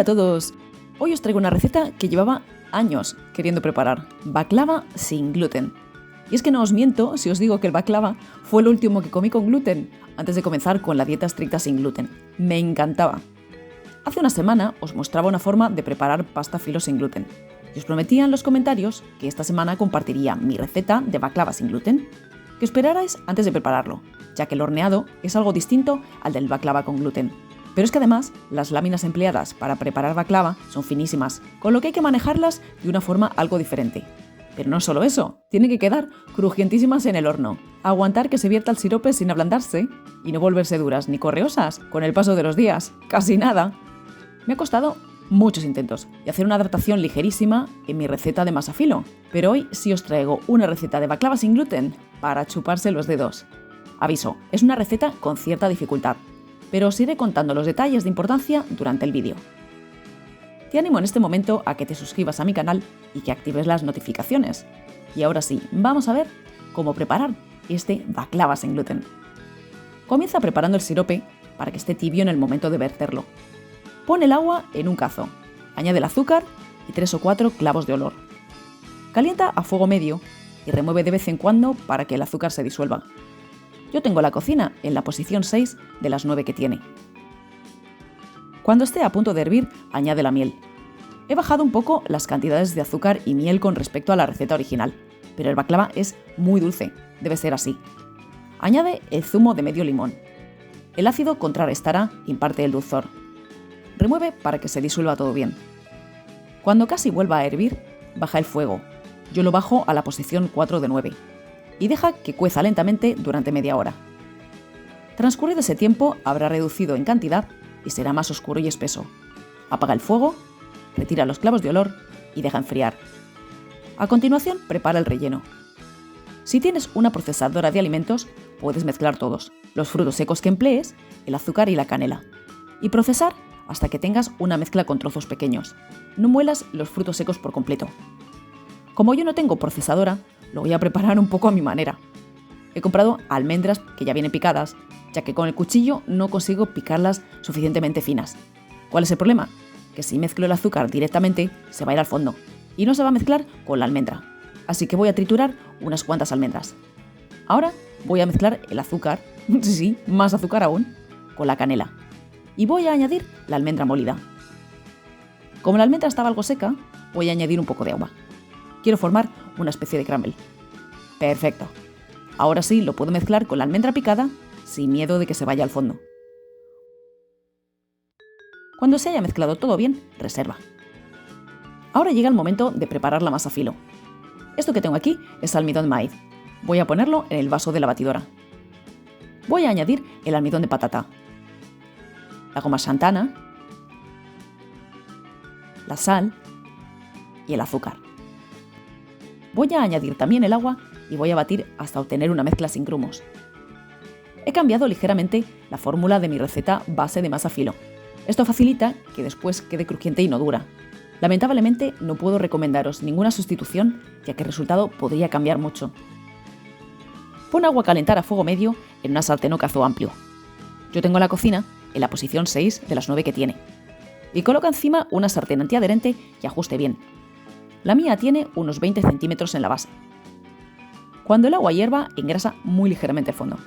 Hola a todos, hoy os traigo una receta que llevaba años queriendo preparar, baklava sin gluten. Y es que no os miento si os digo que el baklava fue el último que comí con gluten, antes de comenzar con la dieta estricta sin gluten. Me encantaba. Hace una semana os mostraba una forma de preparar pasta filo sin gluten, y os prometía en los comentarios que esta semana compartiría mi receta de baklava sin gluten, que esperarais antes de prepararlo, ya que el horneado es algo distinto al del baklava con gluten. Pero es que además, las láminas empleadas para preparar baklava son finísimas, con lo que hay que manejarlas de una forma algo diferente. Pero no solo eso, tienen que quedar crujientísimas en el horno, aguantar que se vierta el sirope sin ablandarse y no volverse duras ni correosas con el paso de los días, casi nada. Me ha costado muchos intentos y hacer una adaptación ligerísima en mi receta de masa filo, pero hoy sí os traigo una receta de baklava sin gluten para chuparse los dedos. Aviso, es una receta con cierta dificultad, pero os iré contando los detalles de importancia durante el vídeo. Te animo en este momento a que te suscribas a mi canal y que actives las notificaciones. Y ahora sí, vamos a ver cómo preparar este baklava sin gluten. Comienza preparando el sirope para que esté tibio en el momento de verterlo. Pon el agua en un cazo, añade el azúcar y 3 o 4 clavos de olor. Calienta a fuego medio y remueve de vez en cuando para que el azúcar se disuelva. Yo tengo la cocina en la posición 6 de las 9 que tiene. Cuando esté a punto de hervir, añade la miel. He bajado un poco las cantidades de azúcar y miel con respecto a la receta original, pero el baklava es muy dulce, debe ser así. Añade el zumo de medio limón. El ácido contrarrestará y imparte el dulzor. Remueve para que se disuelva todo bien. Cuando casi vuelva a hervir, baja el fuego. Yo lo bajo a la posición 4 de 9. Y deja que cueza lentamente durante media hora. Transcurrido ese tiempo, habrá reducido en cantidad y será más oscuro y espeso. Apaga el fuego, retira los clavos de olor y deja enfriar. A continuación, prepara el relleno. Si tienes una procesadora de alimentos, puedes mezclar todos, los frutos secos que emplees, el azúcar y la canela, y procesar hasta que tengas una mezcla con trozos pequeños. No muelas los frutos secos por completo. Como yo no tengo procesadora, lo voy a preparar un poco a mi manera. He comprado almendras que ya vienen picadas, ya que con el cuchillo no consigo picarlas suficientemente finas. ¿Cuál es el problema? Que si mezclo el azúcar directamente, se va a ir al fondo y no se va a mezclar con la almendra. Así que voy a triturar unas cuantas almendras. Ahora voy a mezclar el azúcar, sí, más azúcar aún, con la canela. Y voy a añadir la almendra molida. Como la almendra estaba algo seca, voy a añadir un poco de agua. Quiero formar una especie de crumble. Perfecto. Ahora sí lo puedo mezclar con la almendra picada sin miedo de que se vaya al fondo. Cuando se haya mezclado todo bien, reserva. Ahora llega el momento de preparar la masa filo. Esto que tengo aquí es almidón de maíz. Voy a ponerlo en el vaso de la batidora. Voy a añadir el almidón de patata, la goma xantana, la sal y el azúcar. Voy a añadir también el agua y voy a batir hasta obtener una mezcla sin grumos. He cambiado ligeramente la fórmula de mi receta base de masa filo. Esto facilita que después quede crujiente y no dura. Lamentablemente no puedo recomendaros ninguna sustitución, ya que el resultado podría cambiar mucho. Pon agua a calentar a fuego medio en una sartén o cazo amplio. Yo tengo la cocina en la posición 6 de las 9 que tiene. Y coloca encima una sartén antiadherente que ajuste bien. La mía tiene unos 20 centímetros en la base. Cuando el agua hierva, engrasa muy ligeramente el fondo.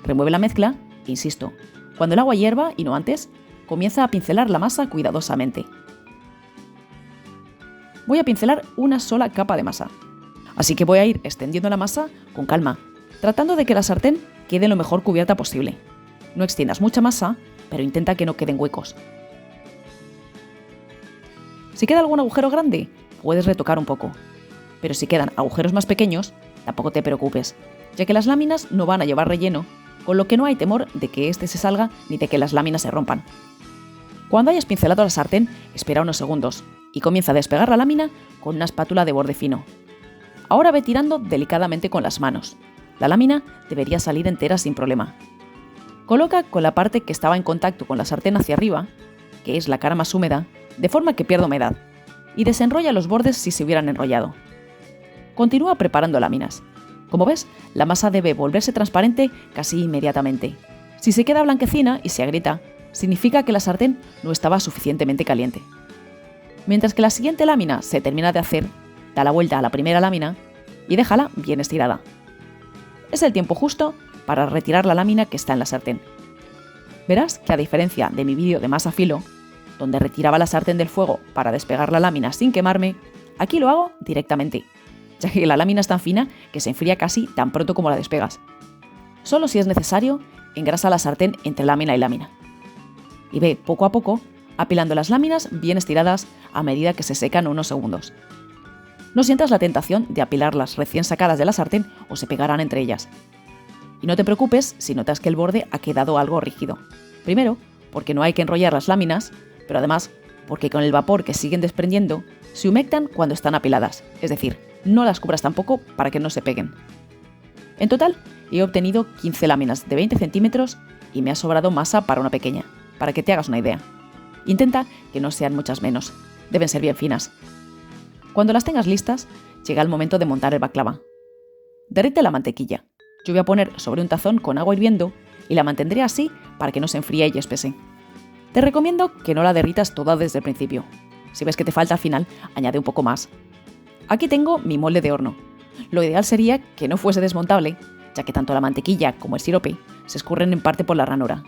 Remueve la mezcla e insisto, cuando el agua hierva y no antes, comienza a pincelar la masa cuidadosamente. Voy a pincelar una sola capa de masa, así que voy a ir extendiendo la masa con calma, tratando de que la sartén quede lo mejor cubierta posible. No extiendas mucha masa, pero intenta que no queden huecos. Si queda algún agujero grande, puedes retocar un poco, pero si quedan agujeros más pequeños, tampoco te preocupes, ya que las láminas no van a llevar relleno, con lo que no hay temor de que este se salga ni de que las láminas se rompan. Cuando hayas pincelado la sartén, espera unos segundos y comienza a despegar la lámina con una espátula de borde fino. Ahora ve tirando delicadamente con las manos. La lámina debería salir entera sin problema. Coloca con la parte que estaba en contacto con la sartén hacia arriba, que es la cara más húmeda, de forma que pierda humedad, y desenrolla los bordes si se hubieran enrollado. Continúa preparando láminas. Como ves, la masa debe volverse transparente casi inmediatamente. Si se queda blanquecina y se agrieta, significa que la sartén no estaba suficientemente caliente. Mientras que la siguiente lámina se termina de hacer, da la vuelta a la primera lámina y déjala bien estirada. Es el tiempo justo para retirar la lámina que está en la sartén. Verás que a diferencia de mi vídeo de masa filo, donde retiraba la sartén del fuego para despegar la lámina sin quemarme, aquí lo hago directamente, ya que la lámina es tan fina que se enfría casi tan pronto como la despegas. Solo si es necesario, engrasa la sartén entre lámina y lámina. Y ve poco a poco apilando las láminas bien estiradas a medida que se secan unos segundos. No sientas la tentación de apilarlas recién sacadas de la sartén o se pegarán entre ellas. Y no te preocupes si notas que el borde ha quedado algo rígido. Primero, porque no hay que enrollar las láminas, pero además porque con el vapor que siguen desprendiendo, se humectan cuando están apiladas, es decir, no las cubras tampoco para que no se peguen. En total, he obtenido 15 láminas de 20 centímetros y me ha sobrado masa para una pequeña, para que te hagas una idea. Intenta que no sean muchas menos, deben ser bien finas. Cuando las tengas listas, llega el momento de montar el baklava. Derrite la mantequilla. Yo voy a poner sobre un tazón con agua hirviendo y la mantendré así para que no se enfríe y espese. Te recomiendo que no la derritas toda desde el principio. Si ves que te falta al final, añade un poco más. Aquí tengo mi molde de horno. Lo ideal sería que no fuese desmontable, ya que tanto la mantequilla como el sirope se escurren en parte por la ranura.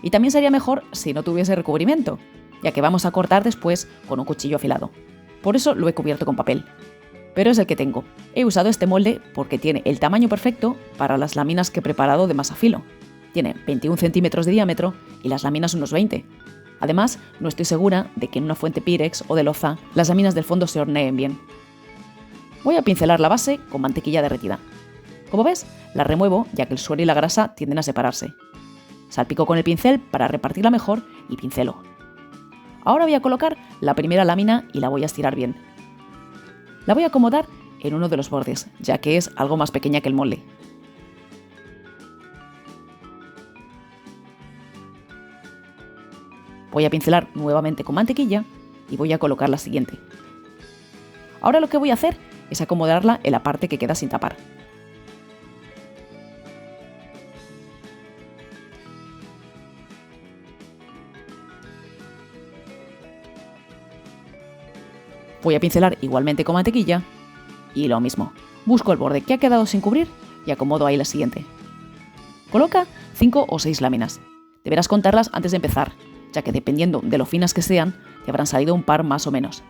Y también sería mejor si no tuviese recubrimiento, ya que vamos a cortar después con un cuchillo afilado. Por eso lo he cubierto con papel. Pero es el que tengo. He usado este molde porque tiene el tamaño perfecto para las láminas que he preparado de masa filo. Tiene 21 centímetros de diámetro y las láminas unos 20. Además, no estoy segura de que en una fuente Pirex o de loza las láminas del fondo se horneen bien. Voy a pincelar la base con mantequilla derretida. Como ves, la remuevo ya que el suero y la grasa tienden a separarse. Salpico con el pincel para repartirla mejor y pincelo. Ahora voy a colocar la primera lámina y la voy a estirar bien. La voy a acomodar en uno de los bordes, ya que es algo más pequeña que el molde. Voy a pincelar nuevamente con mantequilla y voy a colocar la siguiente. Ahora lo que voy a hacer es acomodarla en la parte que queda sin tapar. Voy a pincelar igualmente con mantequilla y lo mismo. Busco el borde que ha quedado sin cubrir y acomodo ahí la siguiente. Coloca 5 o 6 láminas. Deberás contarlas antes de empezar, ya que dependiendo de lo finas que sean, te habrán salido un par más o menos.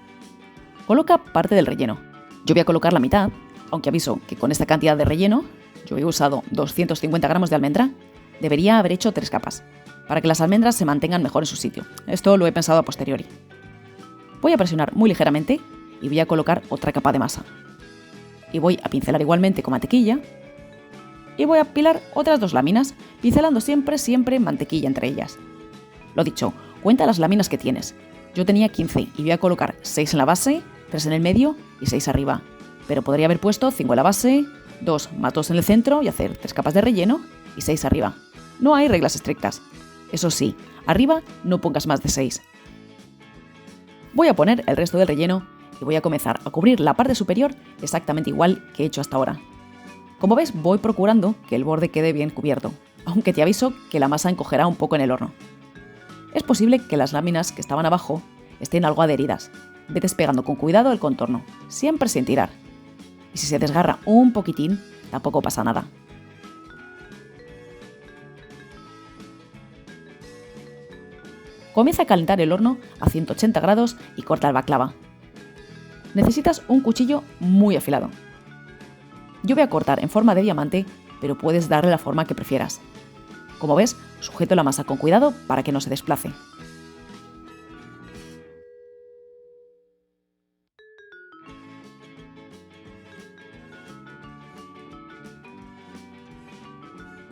Coloca parte del relleno. Yo voy a colocar la mitad, aunque aviso que con esta cantidad de relleno, yo he usado 250 gramos de almendra, debería haber hecho 3 capas, para que las almendras se mantengan mejor en su sitio. Esto lo he pensado a posteriori. Voy a presionar muy ligeramente y voy a colocar otra capa de masa. Y voy a pincelar igualmente con mantequilla. Y voy a apilar otras 2 láminas, pincelando siempre mantequilla entre ellas. Lo dicho, cuenta las láminas que tienes. Yo tenía 15 y voy a colocar 6 en la base, 3 en el medio y 6 arriba. Pero podría haber puesto 5 en la base, 2 más 2 en el centro y hacer 3 capas de relleno y 6 arriba. No hay reglas estrictas. Eso sí, arriba no pongas más de 6. Voy a poner el resto del relleno y voy a comenzar a cubrir la parte superior exactamente igual que he hecho hasta ahora. Como ves, voy procurando que el borde quede bien cubierto, aunque te aviso que la masa encogerá un poco en el horno. Es posible que las láminas que estaban abajo estén algo adheridas. Ve despegando con cuidado el contorno, siempre sin tirar. Y si se desgarra un poquitín, tampoco pasa nada. Comienza a calentar el horno a 180 grados y corta el baklava. Necesitas un cuchillo muy afilado. Yo voy a cortar en forma de diamante, pero puedes darle la forma que prefieras. Como ves, sujeto la masa con cuidado para que no se desplace.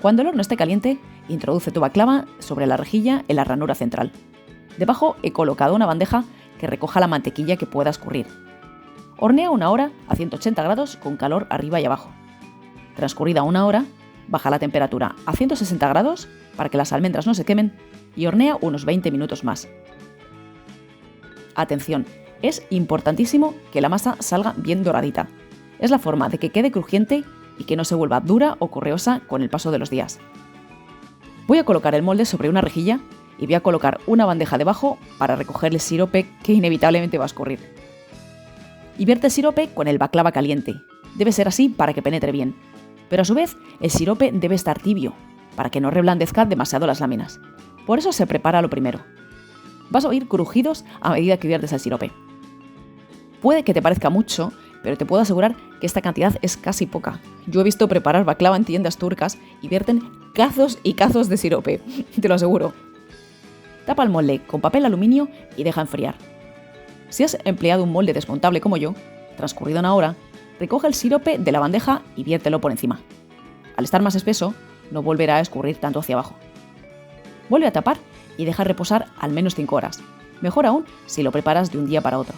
Cuando el horno esté caliente, introduce tu baklava sobre la rejilla en la ranura central. Debajo he colocado una bandeja que recoja la mantequilla que pueda escurrir. Hornea 1 hora a 180 grados con calor arriba y abajo. Transcurrida 1 hora, baja la temperatura a 160 grados para que las almendras no se quemen y hornea unos 20 minutos más. Atención, es importantísimo que la masa salga bien doradita. Es la forma de que quede crujiente y que no se vuelva dura o correosa con el paso de los días. Voy a colocar el molde sobre una rejilla y voy a colocar una bandeja debajo para recoger el sirope que inevitablemente va a escurrir. Y vierte el sirope con el baklava caliente. Debe ser así para que penetre bien. Pero a su vez, el sirope debe estar tibio, para que no reblandezca demasiado las láminas. Por eso se prepara lo primero. Vas a oír crujidos a medida que viertes el sirope. Puede que te parezca mucho, pero te puedo asegurar que esta cantidad es casi poca. Yo he visto preparar baklava en tiendas turcas y vierten cazos y cazos de sirope, te lo aseguro. Tapa el molde con papel aluminio y deja enfriar. Si has empleado un molde desmontable como yo, transcurrida una hora, recoge el sirope de la bandeja y viértelo por encima. Al estar más espeso, no volverá a escurrir tanto hacia abajo. Vuelve a tapar y deja reposar al menos 5 horas. Mejor aún si lo preparas de un día para otro.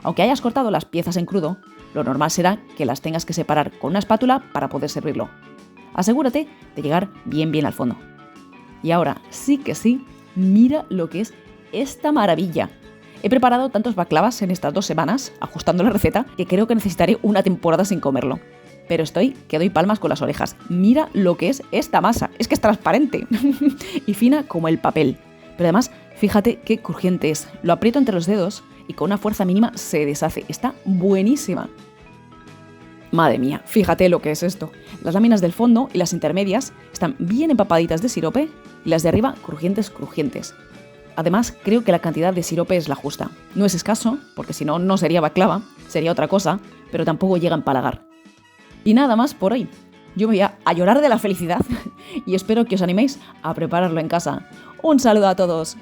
Aunque hayas cortado las piezas en crudo, lo normal será que las tengas que separar con una espátula para poder servirlo. Asegúrate de llegar bien al fondo. Y ahora, sí que sí, mira lo que es esta maravilla. He preparado tantos baklavas en estas 2 semanas, ajustando la receta, que creo que necesitaré una temporada sin comerlo. Pero que doy palmas con las orejas. Mira lo que es esta masa. Es que es transparente y fina como el papel. Pero además, fíjate qué crujiente es. Lo aprieto entre los dedos y con una fuerza mínima se deshace. Está buenísima. Madre mía, fíjate lo que es esto. Las láminas del fondo y las intermedias están bien empapaditas de sirope y las de arriba crujientes. Además, creo que la cantidad de sirope es la justa. No es escaso, porque si no, no sería baklava, sería otra cosa, pero tampoco llega a empalagar. Y nada más por hoy. Yo me voy a llorar de la felicidad y espero que os animéis a prepararlo en casa. Un saludo a todos.